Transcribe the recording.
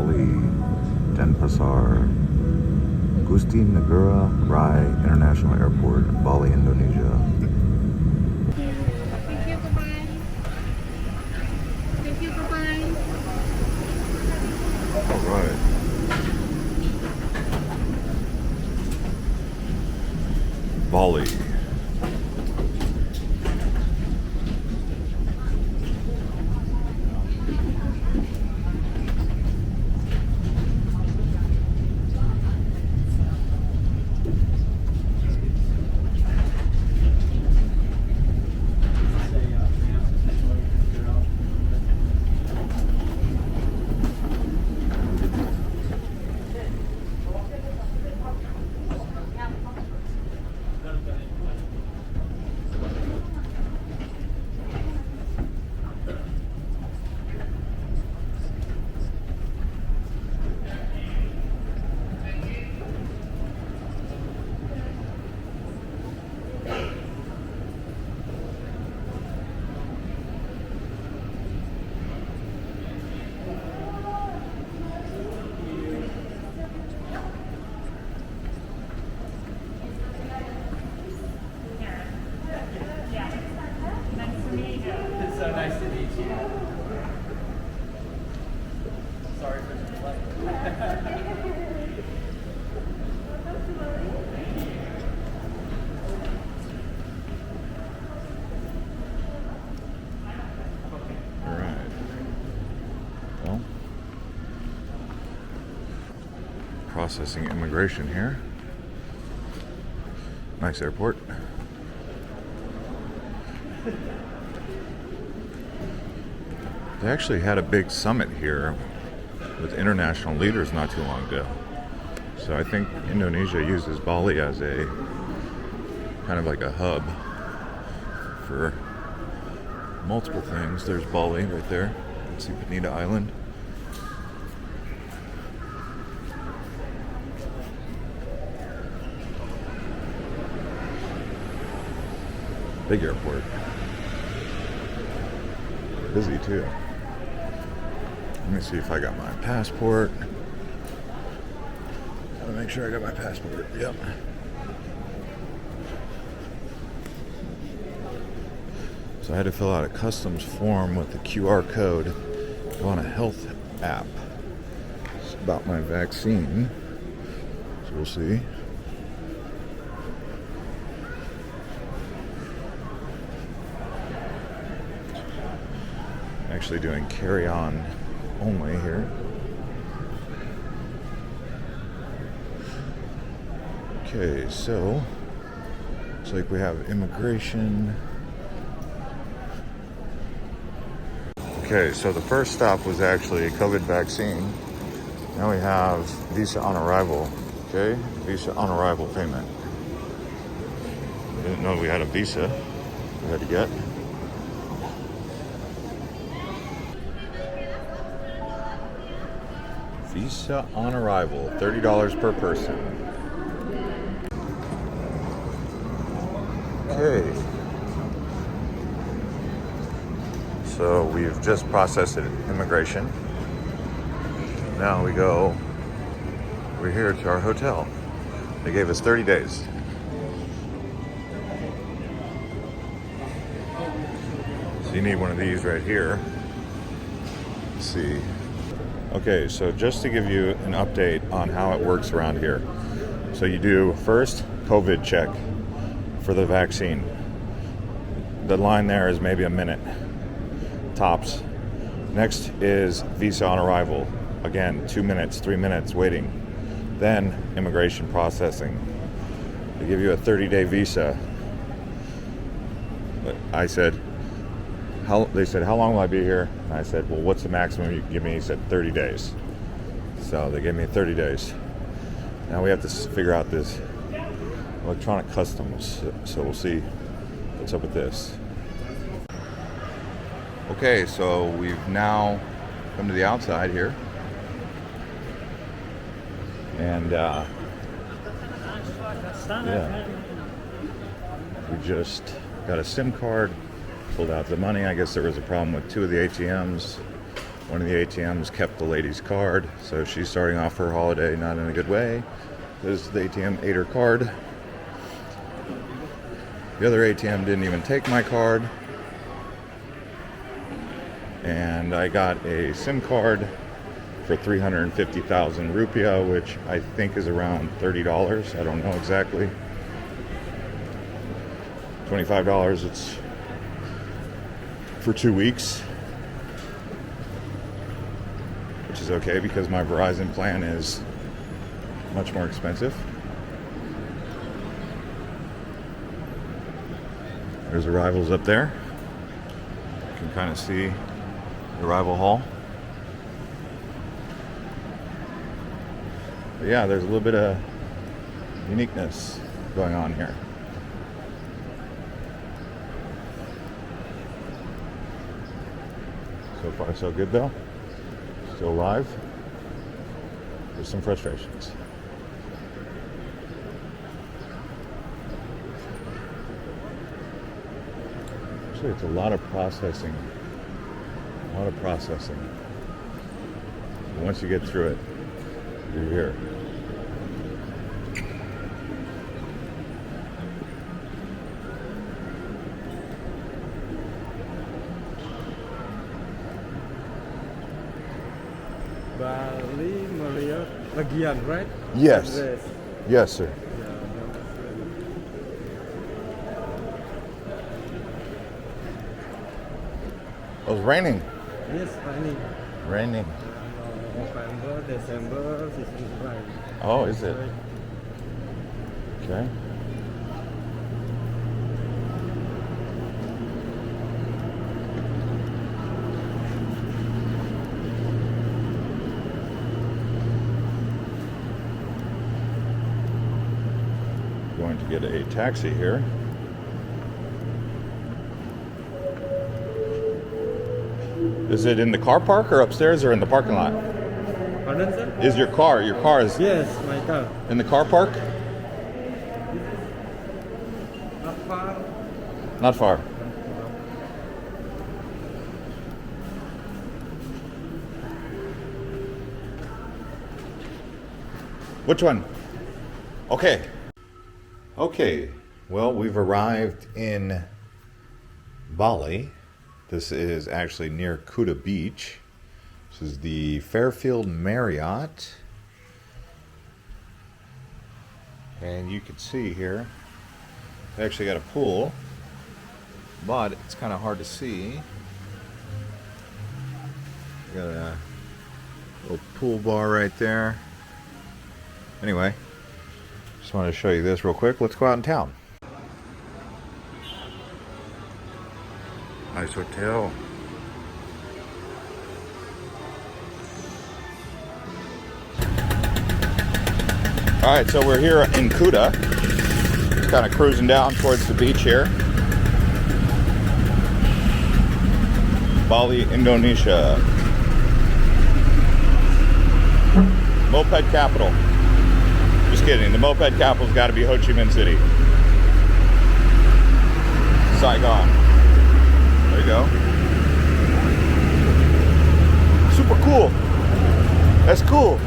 Bali, Denpasar, Ngurah Rai International Airport, Bali, Indonesia. Thank you, bye-bye. Thank you, bye-bye. All right. Bali. It's so nice to meet you. Sorry for the delay. All right. Well, processing immigration here. Nice airport. They actually had a big summit here with international leaders not too long ago. So I think Indonesia uses Bali as a kind of like a hub for multiple things. There's Bali right there. Let's see, Bonita Island. Big airport. Busy too. Let me see if I got my passport. Gotta make sure I got my passport. Yep. So I had to fill out a customs form with the QR code. Go on a health app. It's about my vaccine. So we'll see. Actually doing carry-on only here. Okay, so looks like we have immigration. Okay, so the first stop was actually COVID vaccine. Now we have visa on arrival. Okay, visa on arrival payment. Didn't know we had a visa we had to get. Visa on arrival, $30 per person. Okay. So we've just processed immigration. Now we go, we're here to our hotel. They gave us 30 days. So you need one of these right here. Let's see. Okay, so just to give you an update on how it works around here. So you do first COVID check for the vaccine. The line there is maybe a minute, tops. Next is visa on arrival. Again, 2 minutes, 3 minutes waiting. Then immigration processing. They give you a 30-day visa. I said, they said, how long will I be here? And I said, well, what's the maximum you can give me? He said 30 days. So they gave me 30 days. Now we have to figure out this electronic customs. So we'll see what's up with this. Okay, so we've now come to the outside here. And yeah, we just got a SIM card, pulled out the money. I guess there was a problem with two of the ATMs. One of the ATMs kept the lady's card, so she's starting off her holiday not in a good way because the ATM ate her card. The other ATM didn't even take my card. And I got a SIM card for 350,000 rupiah, which I think is around $30. I don't know exactly. $25, it's for 2 weeks. Which is okay because my Verizon plan is much more expensive. There's arrivals up there. You can kind of see the arrival hall. But yeah, there's a little bit of uniqueness going on here. So far so good though. Still alive. There's some frustrations. Actually, it's a lot of processing. A lot of processing. Once you get through it, you're here. Bali Marriott Lagian, right? Yes. Yes. Yes, sir. It was raining. Yes, raining. Raining. November, December, season rain. Oh, is it? Right. Okay. Going to get a taxi here. Is it in the car park or upstairs or in the parking lot? Pardon, sir? Is your car is Yes, my car. in the car park? Not far. Not far. Which one? Okay. Okay. Well, we've arrived in Bali. This is actually near Kuta Beach. This is the Fairfield Marriott. And you can see here, they actually got a pool, but it's kind of hard to see. Got a little pool bar right there. Anyway, just wanted to show you this real quick. Let's go out in town. Nice hotel. All right, so we're here in Kuta. Just kind of cruising down towards the beach here. Bali, Indonesia. Moped capital. Just kidding. The moped capital's got to be Ho Chi Minh City. Saigon. There you go. Super cool. That's cool.